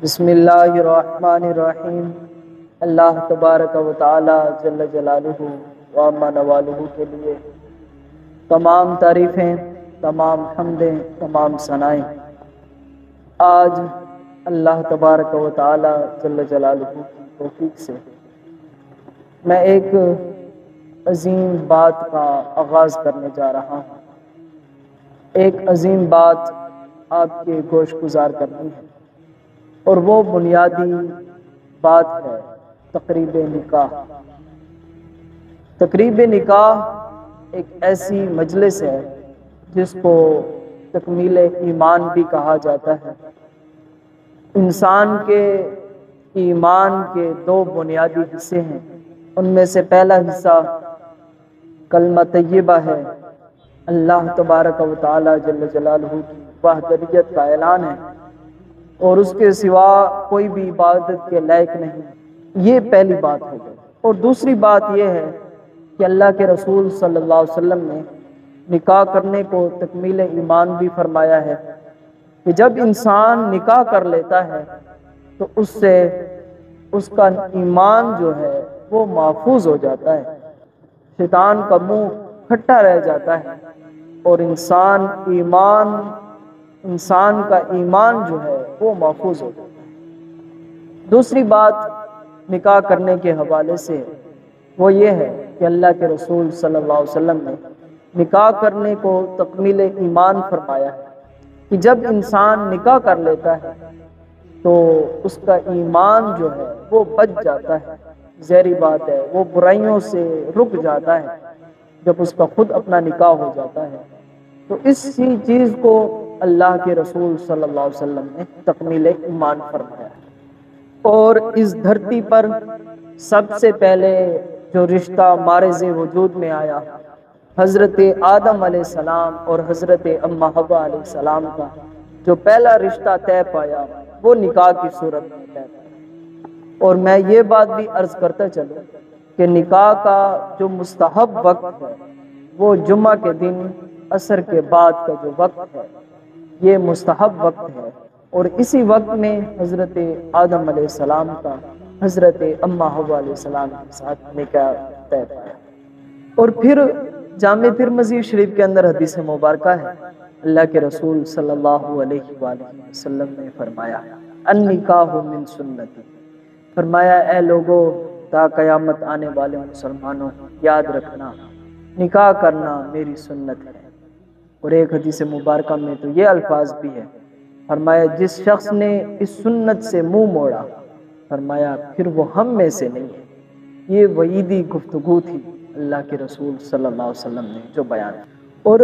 بسم اللہ الرحمن الرحیم۔ اللہ تبارک و تعالی جل جلالہ و عما نوالہ کے لیے تمام تعریفیں، تمام حمدیں، تمام ثنائیں آج اللہ تبارک و تعالی جل جلالہ کی توفیق سے میں ایک عظیم بات کا آغاز کرنے جا رہا ہوں۔ ایک عظیم بات آپ کے گوش گزار کرنی ہے، اور وہ بنیادی بات ہے تقریب نکاح۔ تقریب نکاح ایک ایسی مجلس ہے جس کو تکمیل ایمان بھی کہا جاتا ہے۔ انسان کے ایمان کے دو بنیادی حصے ہیں، ان میں سے پہلا حصہ کلمہ طیبہ ہے، اللہ تبارک و تعالی جل جلالہ کی وحدانیت کا اعلان ہے، اور اس کے سوا کوئی بھی عبادت کے لائق نہیں۔ یہ پہلی بات ہو گئی۔ اور دوسری بات یہ ہے کہ اللہ کے رسول صلی اللہ علیہ وسلم نے نکاح کرنے کو تکمیل ایمان بھی فرمایا ہے کہ جب انسان نکاح کر لیتا ہے تو اس سے اس کا ایمان جو ہے وہ محفوظ ہو جاتا ہے، شیطان کا منہ کھٹا رہ جاتا ہے، اور انسان کا ایمان جو ہے وہ محفوظ ہو جاتا ہے۔ دوسری بات نکاح کرنے کے حوالے سے وہ یہ ہے کہ اللہ کے رسول صلی اللہ علیہ وسلم نے نکاح کرنے کو تکمیل ایمان فرمایا ہے کہ جب انسان نکاح کر لیتا ہے تو اس کا ایمان جو ہے وہ بچ جاتا ہے۔ ظاہری بات ہے وہ برائیوں سے رک جاتا ہے جب اس کا خود اپنا نکاح ہو جاتا ہے۔ تو اسی چیز کو اللہ کے رسول صلی اللہ علیہ وسلم نے تکمیل ایمان فرمایا ہے۔ اور اس دھرتی پر سب سے پہلے جو رشتہ مارز وجود میں آیا، حضرت آدم علیہ السلام اور حضرت اما حوا علیہ السلام کا جو پہلا رشتہ طے پایا وہ نکاح کی صورت میں طے پایا۔ اور میں یہ بات بھی عرض کرتا چلوں کہ نکاح کا جو مستحب وقت ہے وہ جمعہ کے دن عصر کے بعد کا جو وقت ہے یہ مستحب وقت ہے، اور اسی وقت میں حضرت آدم علیہ السلام کا حضرت اما حوا علیہ السلام کے ساتھ نکاح طے پایا۔ اور پھر جامع ترمذی شریف کے اندر حدیث مبارکہ ہے، اللہ کے رسول صلی اللہ علیہ وآلہ وسلم نے فرمایا النکاح من سنتی، فرمایا اے لوگوں تا قیامت آنے والے مسلمانوں یاد رکھنا نکاح کرنا میری سنت ہے۔ اور ایک حدیث مبارکہ میں تو یہ الفاظ بھی ہے، فرمایا جس شخص نے اس سنت سے منہ موڑا فرمایا پھر وہ ہم میں سے نہیں ہے۔ یہ وعیدی گفتگو تھی اللہ کے رسول صلی اللہ علیہ وسلم نے جو بیان کی۔ اور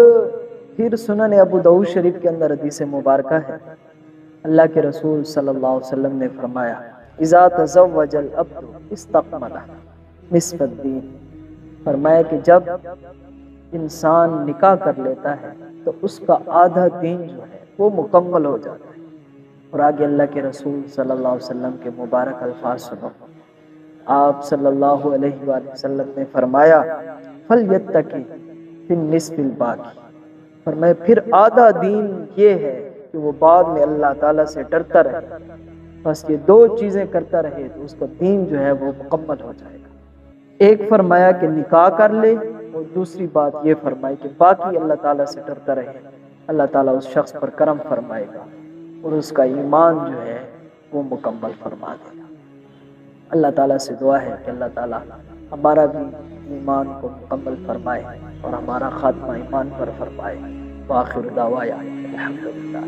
پھر سنن ابو داؤد شریف کے اندر حدیث مبارکہ ہے، اللہ کے رسول صلی اللہ علیہ وسلم نے فرمایا اذا تزوج العبد استقمل نصف الدین، فرمایا کہ جب انسان نکاح کر لیتا ہے تو اس کا آدھا دین جو ہے وہ مکمل ہو جاتا ہے۔ اور آگے اللہ کے رسول صلی اللہ علیہ وسلم کے مبارک الفاظ سنو، آپ صلی اللہ علیہ وآلہ وسلم نے فرمایا فَلْيَتَّقِ فِي النِّصْفِ الْبَاقِ، فرمایا پھر آدھا دین یہ ہے کہ وہ بعد میں اللہ تعالیٰ سے ڈرتا رہے، بس یہ دو چیزیں کرتا رہے تو اس کا دین جو ہے وہ مکمل ہو جائے گا۔ ایک فرمایا کہ نکاح کر لے، اور دوسری بات یہ فرمائی کہ باقی اللہ تعالیٰ سے ڈرتا رہے، اللہ تعالیٰ اس شخص پر کرم فرمائے گا اور اس کا ایمان جو ہے وہ مکمل فرما دے گا۔ اللہ تعالیٰ سے دعا ہے کہ اللہ تعالیٰ ہمارا بھی ایمان کو مکمل فرمائے اور ہمارا خاتمہ ایمان پر فرمائے۔ وآخر دعوانا الحمدللہ۔